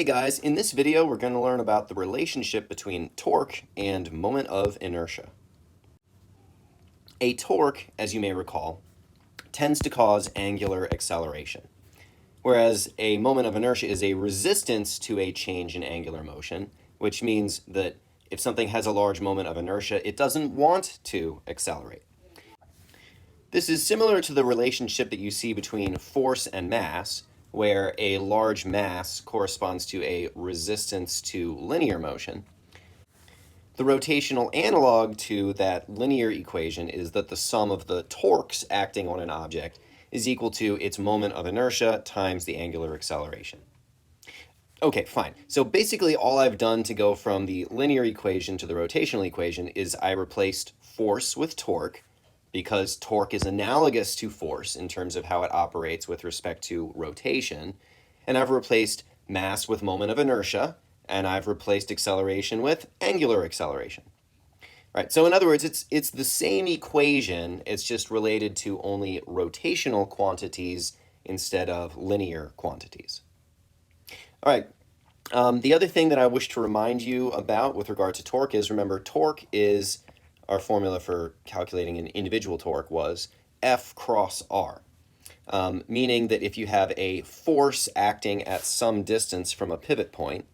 guys, in this video we're going to learn about the relationship between torque and moment of inertia. A torque, as you may recall, tends to cause angular acceleration, whereas a moment of inertia is a resistance to a change in angular motion, which means that if something has a large moment of inertia, it doesn't want to accelerate. This is similar to the relationship that you see between force and mass, where a large mass corresponds to a resistance to linear motion. The rotational analog to that linear equation is that the sum of the torques acting on an object is equal to its moment of inertia times the angular acceleration. Okay, fine. So basically all I've done to go from the linear equation to the rotational equation is I replaced force with torque, because torque is analogous to force in terms of how it operates with respect to rotation. And I've replaced mass with moment of inertia, and I've replaced acceleration with angular acceleration. Right, so in other words, it's the same equation, it's just related to only rotational quantities instead of linear quantities. All right, the other thing that I wish to remind you about with regard to torque is, remember, torque is, our formula for calculating an individual torque was F cross R, meaning that if you have a force acting at some distance from a pivot point,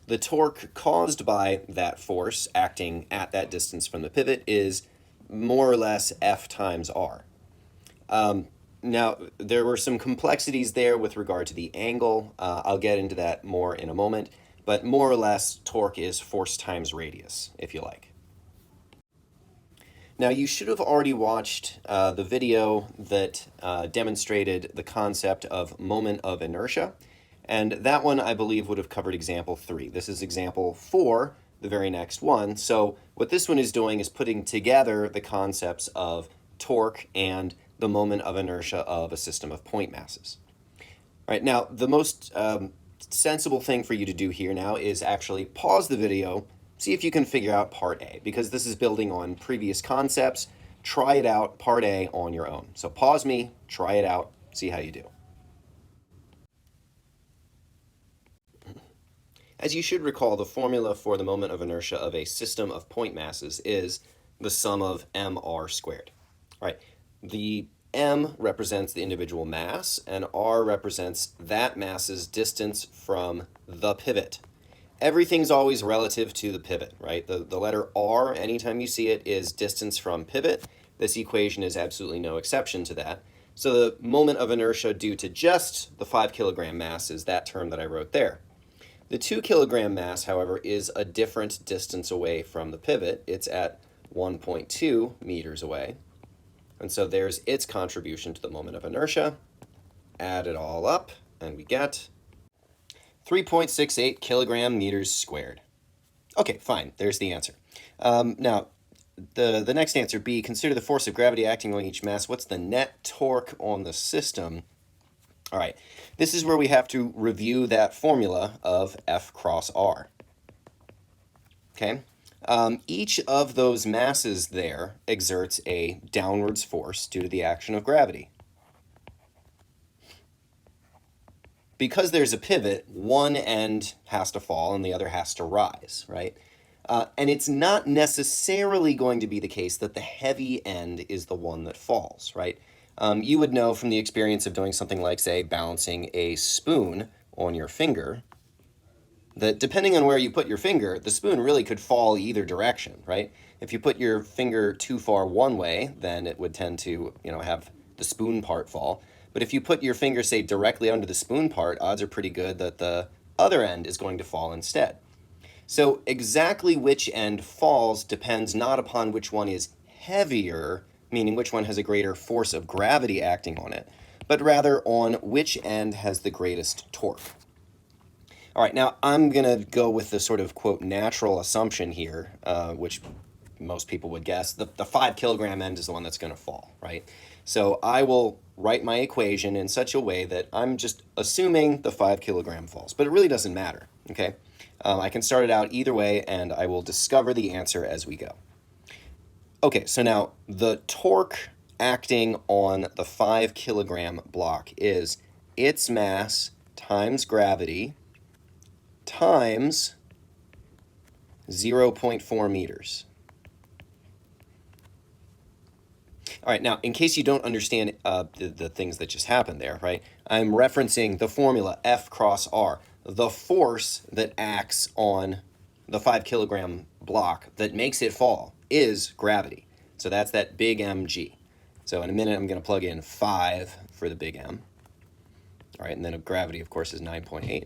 the torque caused by that force acting at that distance from the pivot is more or less F times R. Now, there were some complexities there with regard to the angle. I'll get into that more in a moment, but more or less, torque is force times radius, if you like. Now, you should have already watched the video that demonstrated the concept of moment of inertia, and that one I believe would have covered example 3. This is example 4, the very next one. So what this one is doing is putting together the concepts of torque and the moment of inertia of a system of point masses. All right, now the most sensible thing for you to do here now is actually pause the video, see if you can figure out part A, because this is building on previous concepts. Try it out, part A, on your own. So pause me, try it out, see how you do. As you should recall, the formula for the moment of inertia of a system of point masses is the sum of mr squared. All right, the m represents the individual mass, and r represents that mass's distance from the pivot. Everything's always relative to the pivot, right? The letter R, anytime you see it, is distance from pivot. This equation is absolutely no exception to that. So the moment of inertia due to just the 5 kilogram mass is that term that I wrote there. The 2 kilogram mass, however, is a different distance away from the pivot. It's at 1.2 meters away. And so there's its contribution to the moment of inertia. Add it all up, and we get 3.68 kilogram meters squared. Okay, fine, there's the answer. Now, the next answer, B, consider the force of gravity acting on each mass. What's the net torque on the system? All right, this is where we have to review that formula of F cross R. Okay, each of those masses there exerts a downwards force due to the action of gravity. Because there's a pivot, one end has to fall and the other has to rise, right? And it's not necessarily going to be the case that the heavy end is the one that falls, right? You would know from the experience of doing something like, say, balancing a spoon on your finger, that depending on where you put your finger, the spoon really could fall either direction, right? If you put your finger too far one way, then it would tend to, have the spoon part fall. But if you put your finger, say, directly under the spoon part, odds are pretty good that the other end is going to fall instead. So exactly which end falls depends not upon which one is heavier, meaning which one has a greater force of gravity acting on it, but rather on which end has the greatest torque. All right, now I'm going to go with the sort of, quote, natural assumption here, which most people would guess. The 5 kilogram end is the one that's going to fall, right? So I will write my equation in such a way that I'm just assuming the 5 kilogram falls, but it really doesn't matter, okay? I can start it out either way, and I will discover the answer as we go. Okay, so now the torque acting on the 5 kilogram block is its mass times gravity times 0.4 meters. All right, now, in case you don't understand the things that just happened there, right, I'm referencing the formula F cross R. The force that acts on the 5 kilogram block that makes it fall is gravity. So that's that big mg. So in a minute, I'm going to plug in 5 for the big M. All right, and then gravity, of course, is 9.8.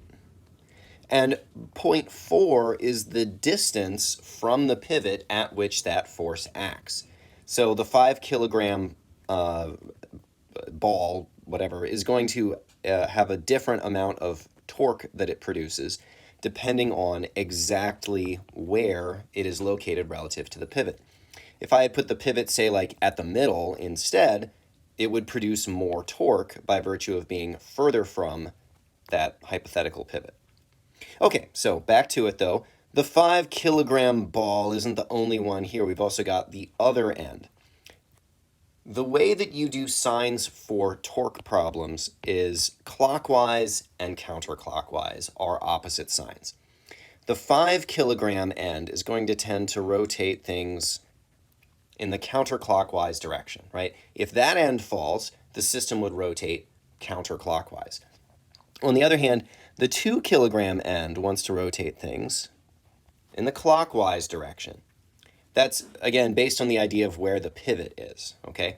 And 0.4 is the distance from the pivot at which that force acts. So the 5 kilogram ball, whatever, is going to have a different amount of torque that it produces depending on exactly where it is located relative to the pivot. If I had put the pivot, say, like at the middle instead, it would produce more torque by virtue of being further from that hypothetical pivot. Okay, so back to it though. The 5 kilogram ball isn't the only one here. We've also got the other end. The way that you do signs for torque problems is clockwise and counterclockwise are opposite signs. The 5 kilogram end is going to tend to rotate things in the counterclockwise direction, right? If that end falls, the system would rotate counterclockwise. On the other hand, the 2 kilogram end wants to rotate things in the clockwise direction. That's, again, based on the idea of where the pivot is, okay?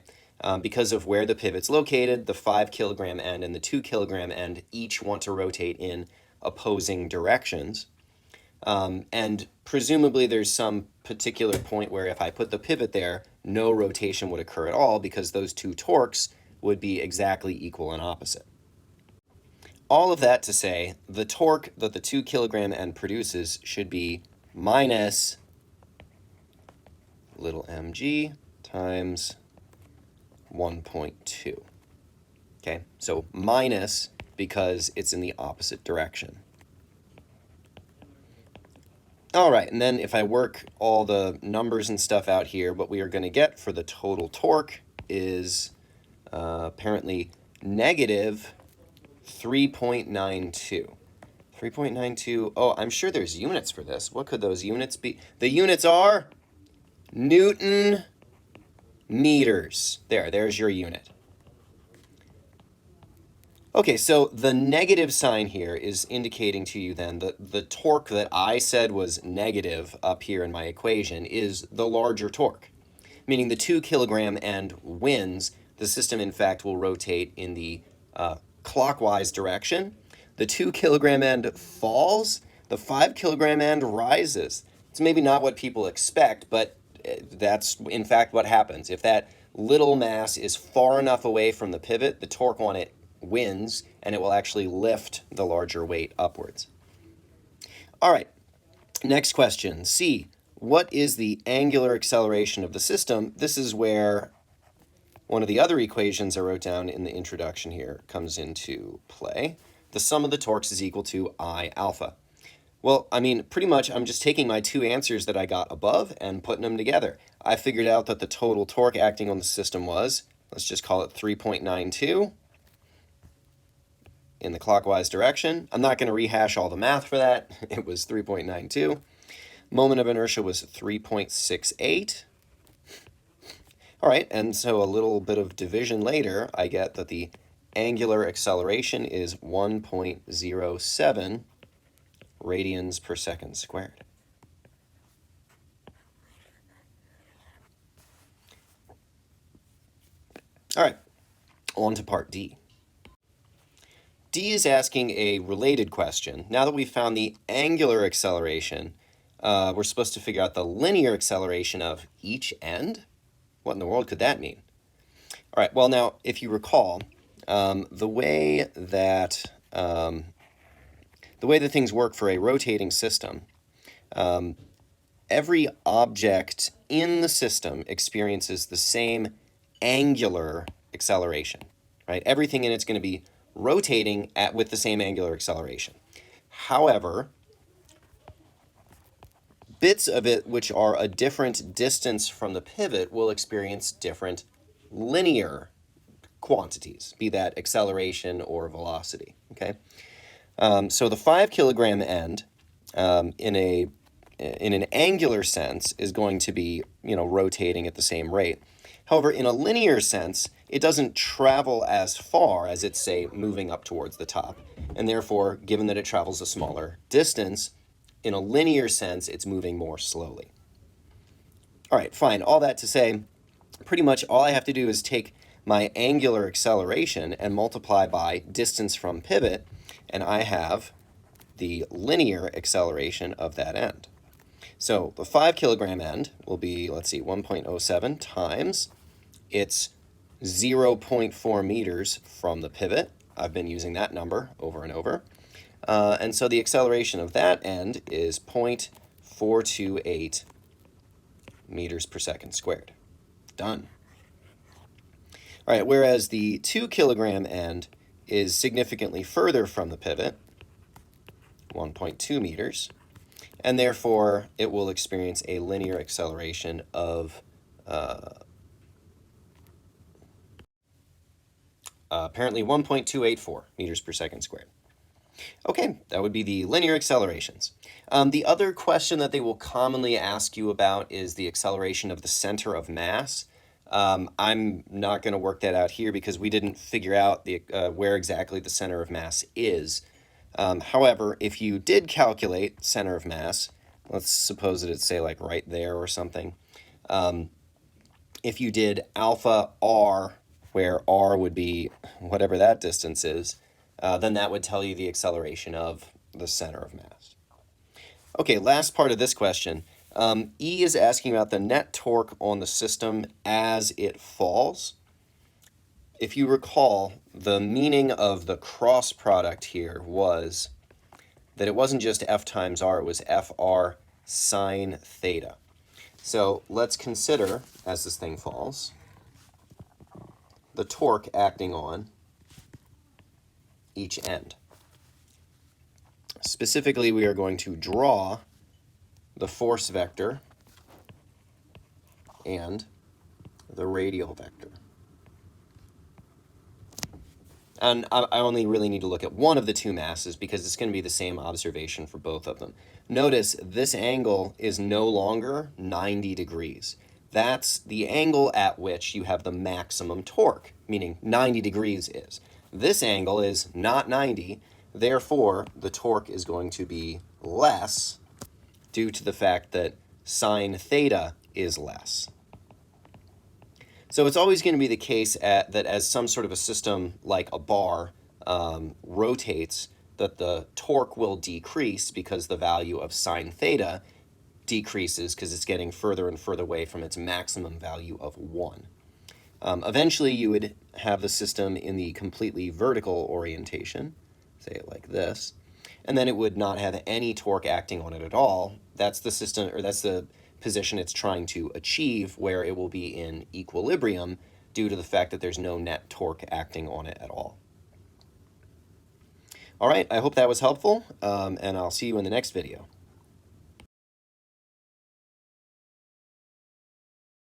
Because of where the pivot's located, the 5 kilogram end and the 2 kilogram end each want to rotate in opposing directions. And presumably there's some particular point where if I put the pivot there, no rotation would occur at all because those two torques would be exactly equal and opposite. All of that to say, the torque that the 2 kilogram end produces should be minus little mg times 1.2. Okay, so minus because it's in the opposite direction. All right, and then if I work all the numbers and stuff out here, what we are going to get for the total torque is apparently negative 3.92. 3.92, oh, I'm sure there's units for this. What could those units be? The units are Newton meters. There's your unit. Okay, so the negative sign here is indicating to you then that the torque that I said was negative up here in my equation is the larger torque, meaning the 2 kilogram end wins. The system, in fact, will rotate in the clockwise direction. The 2 kilogram end falls. The 5 kilogram end rises. It's maybe not what people expect, but that's, in fact, what happens. If that little mass is far enough away from the pivot, the torque on it wins, and it will actually lift the larger weight upwards. All right, next question. C, what is the angular acceleration of the system? This is where one of the other equations I wrote down in the introduction here comes into play. The sum of the torques is equal to I alpha. Well, I mean, pretty much I'm just taking my two answers that I got above and putting them together. I figured out that the total torque acting on the system was, let's just call it 3.92 in the clockwise direction. I'm not going to rehash all the math for that. It was 3.92. Moment of inertia was 3.68. All right, and so a little bit of division later, I get that the angular acceleration is 1.07 radians per second squared. All right, on to part D. D is asking a related question. Now that we've found the angular acceleration, we're supposed to figure out the linear acceleration of each end? What in the world could that mean? All right, well now, if you recall, the way that things work for a rotating system, every object in the system experiences the same angular acceleration, right? Everything in it's going to be rotating with the same angular acceleration. However, bits of it which are a different distance from the pivot will experience different linear quantities, be that acceleration or velocity, okay? So the 5 kilogram end in an angular sense is going to be, rotating at the same rate. However, in a linear sense, it doesn't travel as far as it's, say, moving up towards the top. And therefore, given that it travels a smaller distance, in a linear sense, it's moving more slowly. All right, fine. All that to say, pretty much all I have to do is take my angular acceleration and multiply by distance from pivot, and I have the linear acceleration of that end. So the 5 kilogram end will be, let's see, 1.07 times its 0.4 meters from the pivot. I've been using that number over and over. And so the acceleration of that end is 0.428 meters per second squared. Done. All right, whereas the 2 kilogram end is significantly further from the pivot, 1.2 meters, and therefore it will experience a linear acceleration of apparently 1.284 meters per second squared. Okay, that would be the linear accelerations. The other question that they will commonly ask you about is the acceleration of the center of mass. I'm not going to work that out here because we didn't figure out where exactly the center of mass is. However, if you did calculate center of mass, let's suppose that it's, say, like right there or something. If you did alpha r, where r would be whatever that distance is, then that would tell you the acceleration of the center of mass. Okay, last part of this question. E is asking about the net torque on the system as it falls. If you recall, the meaning of the cross product here was that it wasn't just F times R, it was FR sine theta. So let's consider, as this thing falls, the torque acting on each end. Specifically, we are going to draw the force vector and the radial vector. And I only really need to look at one of the two masses because it's going to be the same observation for both of them. Notice this angle is no longer 90 degrees. That's the angle at which you have the maximum torque, meaning 90 degrees is. This angle is not 90, therefore the torque is going to be less due to the fact that sine theta is less. So it's always going to be the case that as some sort of a system like a bar rotates, that the torque will decrease because the value of sine theta decreases because it's getting further and further away from its maximum value of 1. Eventually, you would have the system in the completely vertical orientation, say it like this, and then it would not have any torque acting on it at all. That's the system, or that's the position it's trying to achieve, where it will be in equilibrium due to the fact that there's no net torque acting on it at all. All right, I hope that was helpful, and I'll see you in the next video.